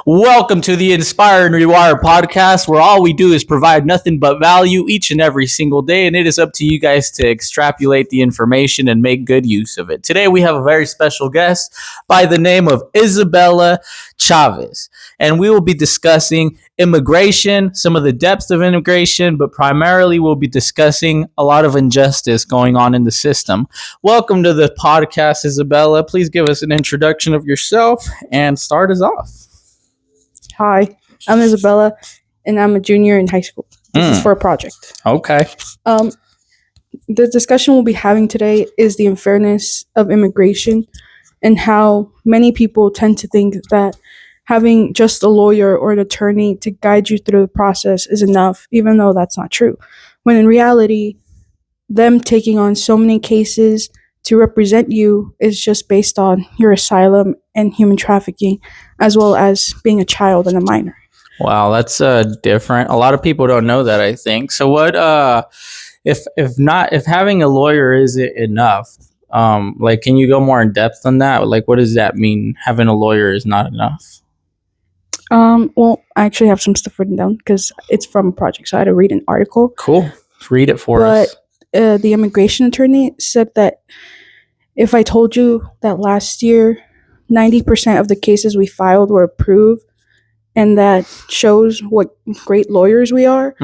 Welcome to the Inspire and Rewire podcast, where all we do is provide nothing but value each and every single day, and it is up to you guys to extrapolate the information and make good use of it. Today, we have a very special guest by the name of Isabella Chavez, and we will be discussing immigration, some of the depths of immigration, but primarily we'll be discussing a lot of injustice going on in the system. Welcome to the podcast, Isabella. Please give us an introduction of yourself and start us off. Hi, I'm Isabella, and I'm a junior in high school. This is for a project. Okay. The discussion we'll be having today is the unfairness of immigration and how many people tend to think that having just a lawyer or an attorney to guide you through the process is enough, even though that's not true. When in reality, them taking on so many cases to represent you is just based on your asylum and human trafficking, as well as being a child and a minor. Wow, that's different. A lot of people don't know that, I think. So what if having a lawyer isn't enough? Can you go more in depth on that? Like, what does that mean? Having a lawyer is not enough? Well, I actually have some stuff written down because it's from a project, so I had to read an article. Cool. Read it for us. The immigration attorney said that if I told you that last year 90% of the cases we filed were approved, and that shows what great lawyers we are,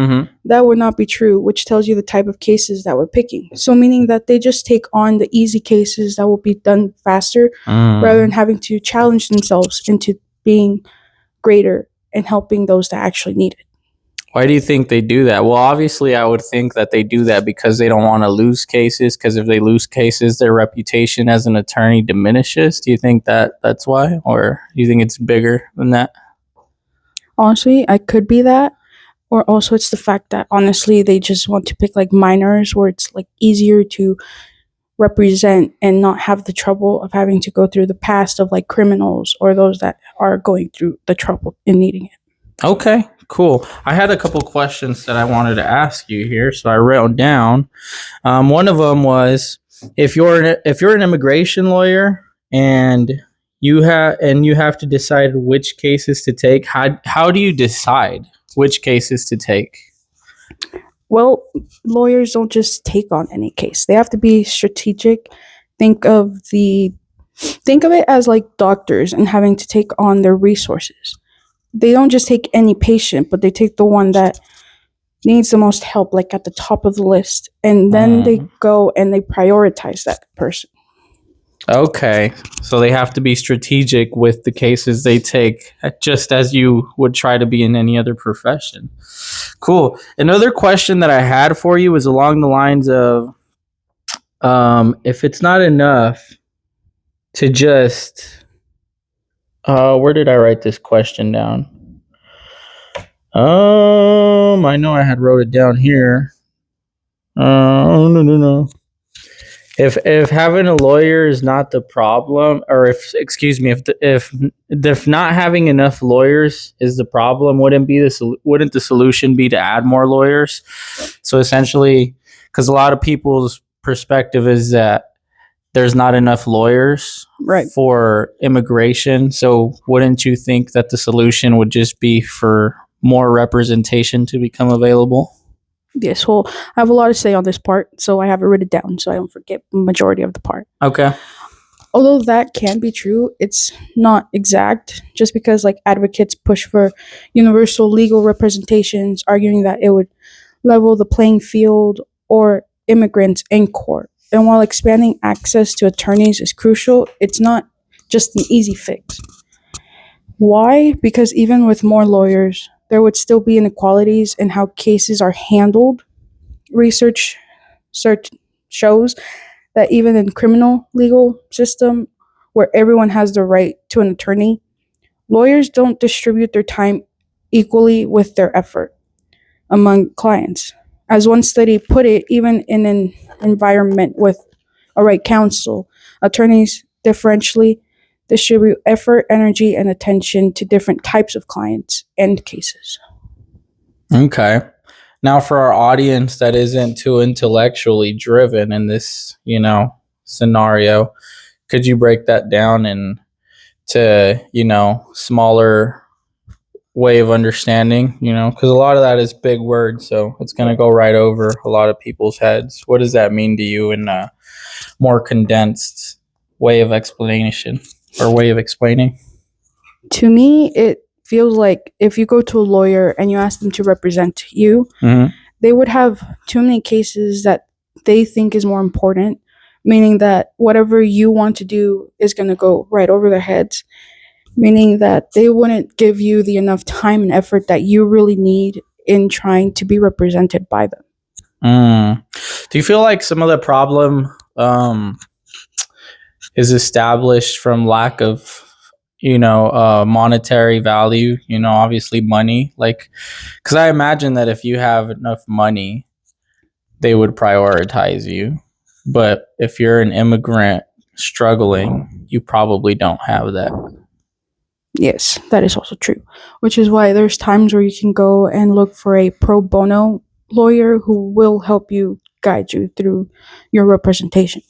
that would not be true, which tells you the type of cases that we're picking. So meaning that they just take on the easy cases that will be done faster rather than having to challenge themselves into being greater and helping those that actually need it. Why do you think they do that? Well, obviously, I would think that they do that because they don't want to lose cases, because if they lose cases, their reputation as an attorney diminishes. Do you think that that's why? Or do you think it's bigger than that? Honestly, I could be that. Or also it's the fact that, honestly, they just want to pick, like, minors where it's, like, easier to represent and not have the trouble of having to go through the past of, like, criminals or those that are going through the trouble in needing it. Okay, cool. I had a couple questions that I wanted to ask you here, so I wrote down. One of them was, if you're an immigration lawyer and you have to decide which cases to take, how do you decide which cases to take? Well, lawyers don't just take on any case. They have to be strategic. Think of it as like doctors and having to take on their resources. They don't just take any patient, but they take the one that needs the most help, like at the top of the list. And then they go and they prioritize that person. Okay. So they have to be strategic with the cases they take, just as you would try to be in any other profession. Cool. Another question that I had for you was along the lines of, if it's not enough to just... where did I write this question down? I know I had wrote it down here. No. If having a lawyer is not the problem, or if not having enough lawyers is the problem, wouldn't the solution be to add more lawyers? So essentially, because a lot of people's perspective is that there's not enough lawyers for immigration. So wouldn't you think that the solution would just be for more representation to become available? Yes, well, I have a lot to say on this part, so I have it written down so I don't forget the majority of the part. Okay. Although that can be true, it's not exact, just because like advocates push for universal legal representations, arguing that it would level the playing field or immigrants in court. And while expanding access to attorneys is crucial, it's not just an easy fix. Why? Because even with more lawyers, there would still be inequalities in how cases are handled. Research shows that even in criminal legal system, where everyone has the right to an attorney, lawyers don't distribute their time equally with their effort among clients. As one study put it, even in an environment with a right counsel, attorneys differentially distribute effort, energy, and attention to different types of clients and cases. Okay. Now, for our audience that isn't too intellectually driven in this, scenario, could you break that down into, smaller way of understanding, because a lot of that is big words, so it's going to go right over a lot of people's heads. What does that mean to you in a more condensed way of explanation or way of explaining? To me, it feels like if you go to a lawyer and you ask them to represent you, Mm-hmm. they would have too many cases that they think is more important, meaning that whatever you want to do is going to go right over their heads, meaning that they wouldn't give you the enough time and effort that you really need in trying to be represented by them. Do you feel like some of the problem is established from lack of monetary value, obviously money, like, because I imagine that if you have enough money they would prioritize you, but if you're an immigrant struggling you probably don't have that. Yes, that is also true, which is why there's times where you can go and look for a pro bono lawyer who will help you guide you through your representation.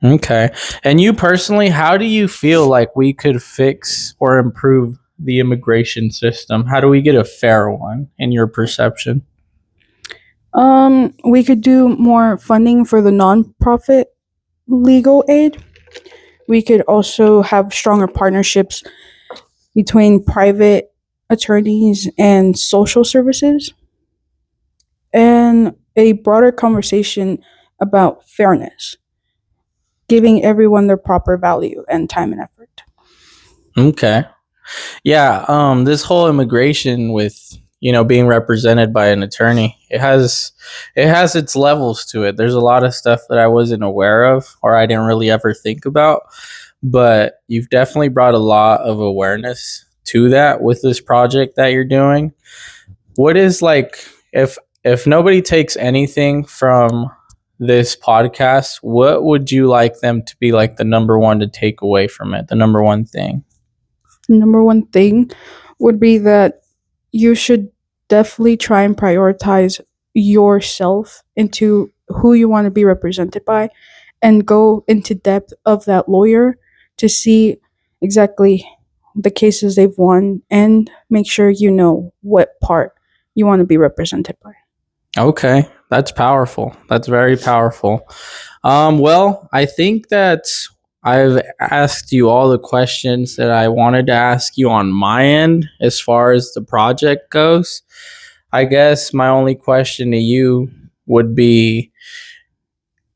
Okay. And you personally, how do you feel like we could fix or improve the immigration system? How do we get a fair one in your perception? We could do more funding for the nonprofit legal aid. We could also have stronger partnerships between private attorneys and social services, and a broader conversation about fairness, giving everyone their proper value and time and effort. Okay. Yeah, this whole immigration with being represented by an attorney, it has its levels to it. There's a lot of stuff that I wasn't aware of or I didn't really ever think about, but you've definitely brought a lot of awareness to that with this project that you're doing. What is, like, if nobody takes anything from this podcast, what would you like them to be like the number one to take away from it? The number one thing. Number one thing would be that you should definitely try and prioritize yourself into who you want to be represented by and go into depth of that lawyer to see exactly the cases they've won and make sure you know what part you want to be represented by. Okay, that's powerful. That's very powerful. Well, I think that I've asked you all the questions that I wanted to ask you on my end as far as the project goes. I guess my only question to you would be,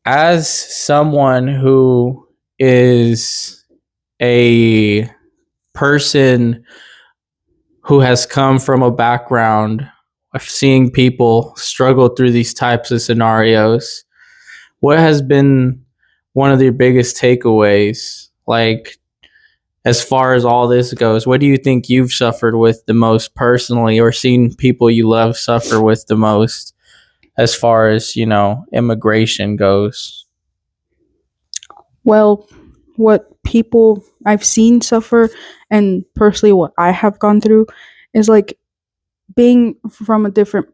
as someone who is a person who has come from a background of seeing people struggle through these types of scenarios, what has been one of your biggest takeaways? Like, as far as all this goes, what do you think you've suffered with the most personally, or seen people you love suffer with the most as far as, immigration goes? Well, what people I've seen suffer and personally what I have gone through is like being from a different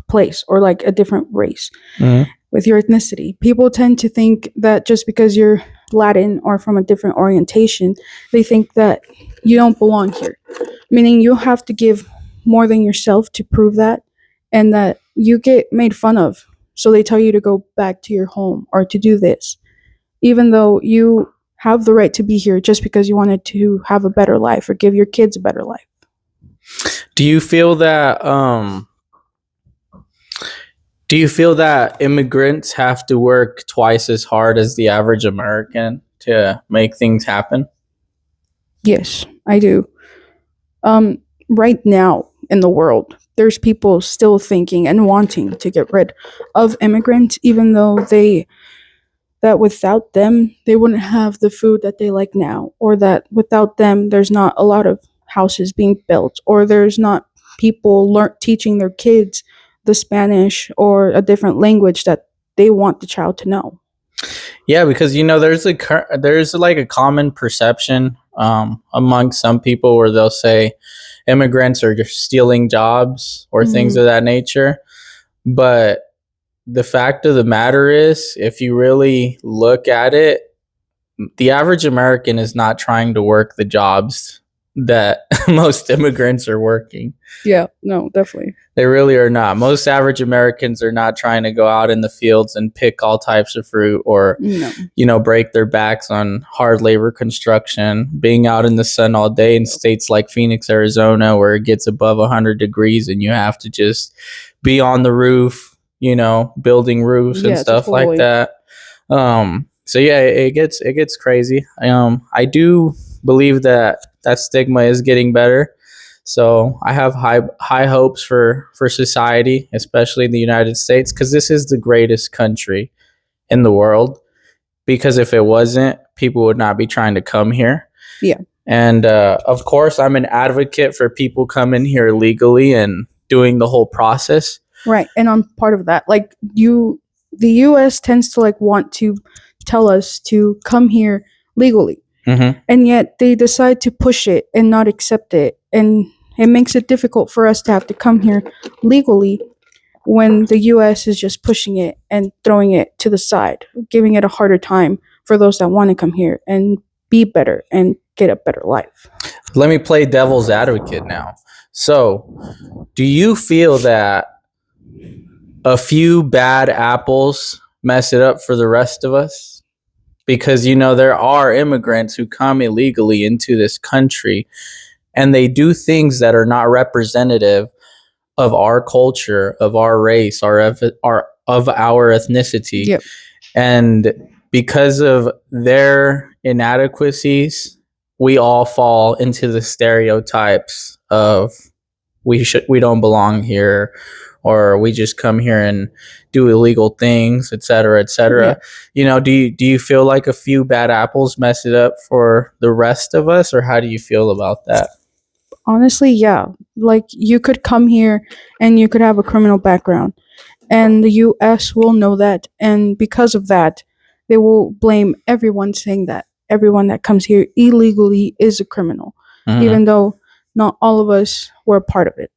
place or like a different race. Mm-hmm. With your ethnicity, people tend to think that just because you're Latin or from a different orientation, they think that you don't belong here, meaning you have to give more than yourself to prove that, and that you get made fun of. So they tell you to go back to your home or to do this, even though you have the right to be here just because you wanted to have a better life or give your kids a better life. Do you feel that immigrants have to work twice as hard as the average American to make things happen? Yes, I do. Right now in the world, there's people still thinking and wanting to get rid of immigrants, even though that without them they wouldn't have the food that they like now, or that without them there's not a lot of houses being built, or there's not people teaching their kids the Spanish or a different language that they want the child to know. Yeah, because there's like a common perception among some people where they'll say immigrants are just stealing jobs or things of that nature. But the fact of the matter is, if you really look at it, the average American is not trying to work the jobs that most immigrants are working. Yeah, no, definitely. They really are not. Most average Americans are not trying to go out in the fields and pick all types of fruit or, No. break their backs on hard labor construction, being out in the sun all day in states like Phoenix, Arizona, where it gets above 100 degrees and you have to just be on the roof, building roofs and Yeah, stuff like totally. that. So yeah, it gets crazy. I do believe that stigma is getting better. So I have high hopes for society, especially in the United States, because this is the greatest country in the world. Because if it wasn't, people would not be trying to come here. Yeah. And of course, I'm an advocate for people coming here legally and doing the whole process. Right. And I'm part of that. Like the US tends to like want to tell us to come here legally. Mm-hmm. And yet they decide to push it and not accept it. And it makes it difficult for us to have to come here legally when the US is just pushing it and throwing it to the side, giving it a harder time for those that want to come here and be better and get a better life. Let me play devil's advocate now. So, do you feel that a few bad apples mess it up for the rest of us? Because, there are immigrants who come illegally into this country and they do things that are not representative of our culture, of our race, of our ethnicity. Yep. And because of their inadequacies, we all fall into the stereotypes of we don't belong here, or we just come here and do illegal things, et cetera, et cetera. Yeah. Do you feel like a few bad apples mess it up for the rest of us, or how do you feel about that? Honestly, yeah. Like you could come here and you could have a criminal background, and the US will know that, and because of that, they will blame everyone, saying that everyone that comes here illegally is a criminal, even though not all of us were a part of it.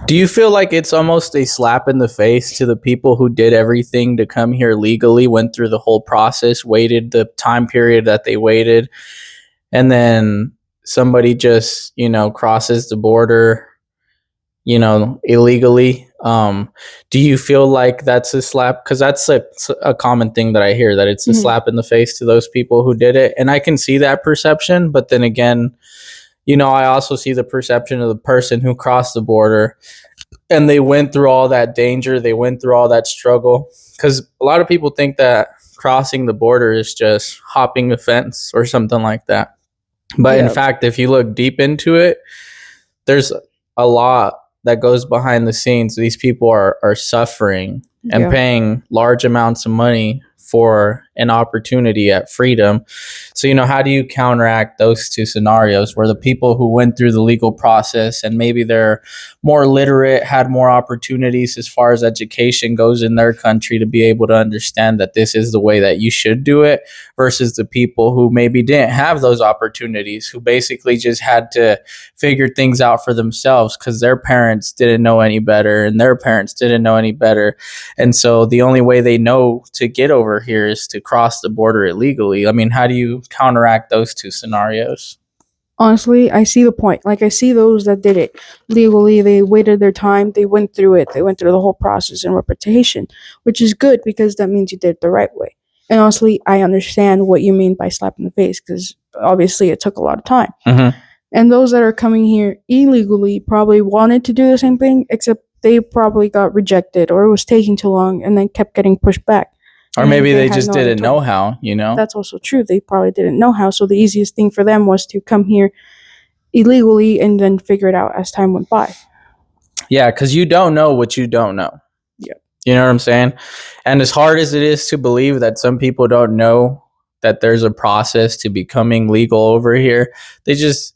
Do you feel like it's almost a slap in the face to the people who did everything to come here legally, went through the whole process, waited the time period that they waited, and then somebody just, crosses the border, illegally? Do you feel like that's a slap? Because that's a common thing that I hear, that it's a slap in the face to those people who did it. And I can see that perception. But then again, I also see the perception of the person who crossed the border and they went through all that danger. They went through all that struggle. Because a lot of people think that crossing the border is just hopping a fence or something like that. But in fact, if you look deep into it, there's a lot that goes behind the scenes. These people are suffering and paying large amounts of money for an opportunity at freedom. So, how do you counteract those two scenarios where the people who went through the legal process and maybe they're more literate, had more opportunities as far as education goes in their country to be able to understand that this is the way that you should do it, versus the people who maybe didn't have those opportunities, who basically just had to figure things out for themselves because their parents didn't know any better and their parents didn't know any better. And so the only way they know to get over here is to cross the border illegally. I mean, how do you counteract those two scenarios? Honestly, I see the point. Like, I see those that did it legally. They waited their time. They went through it. They went through the whole process and reputation, which is good because that means you did it the right way. And honestly, I understand what you mean by slap in the face, because obviously it took a lot of time. And those that are coming here illegally probably wanted to do the same thing, except they probably got rejected, or it was taking too long and then kept getting pushed back. Or maybe they just didn't know how, That's also true. They probably didn't know how. So the easiest thing for them was to come here illegally and then figure it out as time went by. Yeah, because you don't know what you don't know. Yeah. You know what I'm saying? And as hard as it is to believe that some people don't know that there's a process to becoming legal over here, they just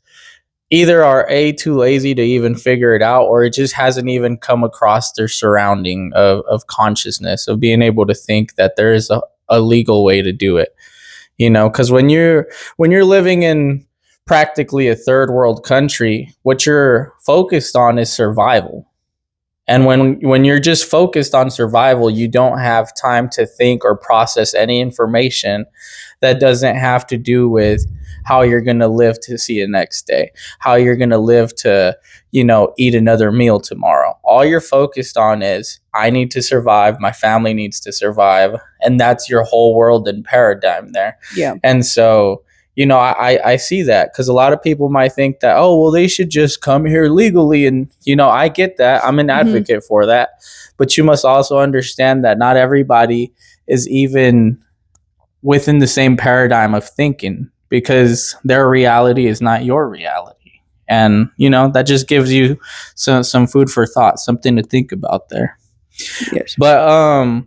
either are too lazy to even figure it out, or it just hasn't even come across their surrounding of consciousness, of being able to think that there is a legal way to do it. Because when you're living in practically a third world country, what you're focused on is survival. And when you're just focused on survival, you don't have time to think or process any information that doesn't have to do with how you're going to live to see the next day, how you're going to live to, eat another meal tomorrow. All you're focused on is, I need to survive, my family needs to survive, and that's your whole world and paradigm there. Yeah. And so, I see that, because a lot of people might think that, oh, well, they should just come here legally. And, I get that. I'm an advocate for that. But you must also understand that not everybody is even within the same paradigm of thinking, because their reality is not your reality. And, that just gives you some food for thought, something to think about there. Yes. But,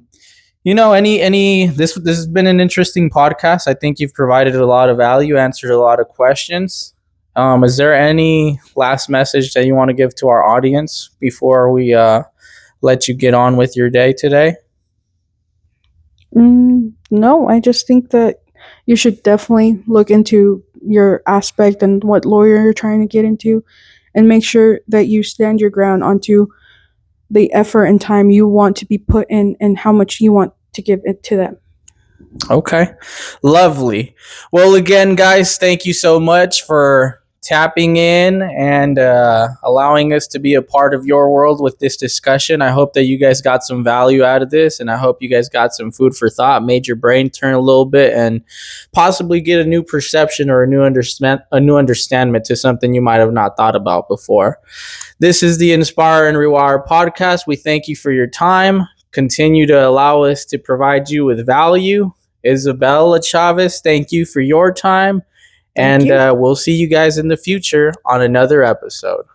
this has been an interesting podcast. I think you've provided a lot of value, answered a lot of questions. Is there any last message that you want to give to our audience before we let you get on with your day today? No, I just think that you should definitely look into your aspect and what lawyer you're trying to get into, and make sure that you stand your ground onto the effort and time you want to be put in and how much you want to give it to them. Okay. Lovely. Well, again, guys, thank you so much for tapping in and allowing us to be a part of your world with this discussion. I hope that you guys got some value out of this, and I hope you guys got some food for thought, made your brain turn a little bit, and possibly get a new perception or a new understanding to something you might have not thought about before. This is the Inspire and Rewire podcast. We thank you for your time. Continue to allow us to provide you with value. Isabella Chavez, thank you for your time. Thank And you. we'll see you guys in the future on another episode.